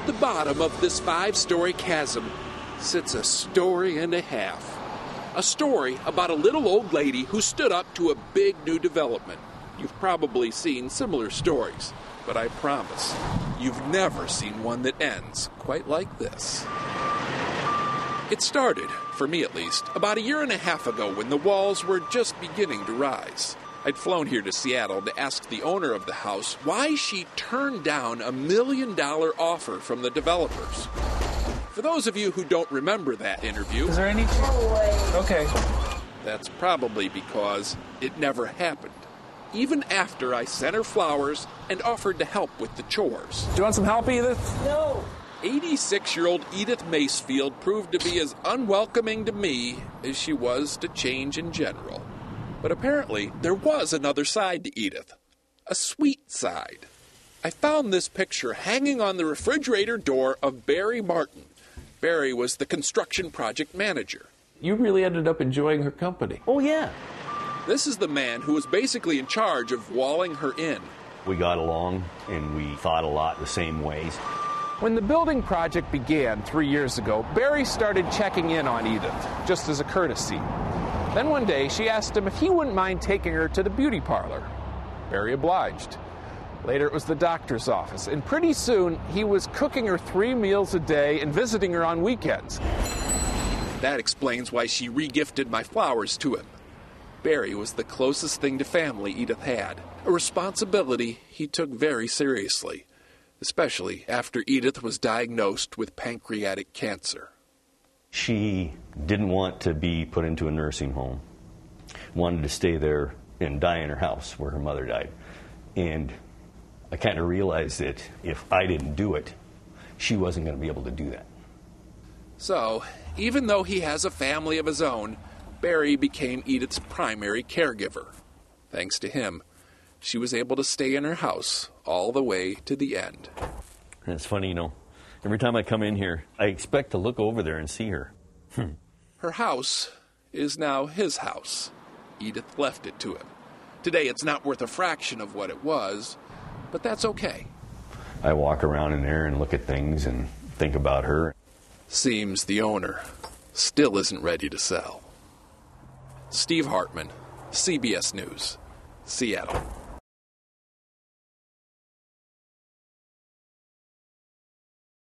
At the bottom of this 5-story chasm sits a story and a half. A story about a little old lady who stood up to a big new development. You've probably seen similar stories, but I promise you've never seen one that ends quite like this. It started, for me at least, about 1.5 years ago when the walls were just beginning to rise. I'd flown here to Seattle to ask the owner of the house why she turned down $1 million offer from the developers. For those of you who don't remember that interview... Is there any... Okay. That's probably because it never happened. Even after I sent her flowers and offered to help with the chores. Do you want some help, Edith? No. 86-year-old Edith Macefield proved to be as unwelcoming to me as she was to change in general. But apparently, there was another side to Edith. A sweet side. I found this picture hanging on the refrigerator door of Barry Martin. Barry was the construction project manager. You really ended up enjoying her company. Oh, yeah. This is the man who was basically in charge of walling her in. We got along, and we thought a lot the same ways. When the building project began 3 years ago, Barry started checking in on Edith, just as a courtesy. Then one day, she asked him if he wouldn't mind taking her to the beauty parlor. Barry obliged. Later, it was the doctor's office, and pretty soon, he was cooking her 3 meals a day and visiting her on weekends. That explains why she regifted my flowers to him. Barry was the closest thing to family Edith had, a responsibility he took very seriously, especially after Edith was diagnosed with pancreatic cancer. She didn't want to be put into a nursing home, wanted to stay there and die in her house where her mother died. And I kind of realized that if I didn't do it, she wasn't going to be able to do that. So, even though he has a family of his own, Barry became Edith's primary caregiver. Thanks to him, she was able to stay in her house all the way to the end. And it's funny, every time I come in here, I expect to look over there and see her. Her house is now his house. Edith left it to him. Today it's not worth a fraction of what it was, but that's okay. I walk around in there and look at things and think about her. Seems the owner still isn't ready to sell. Steve Hartman, CBS News, Seattle.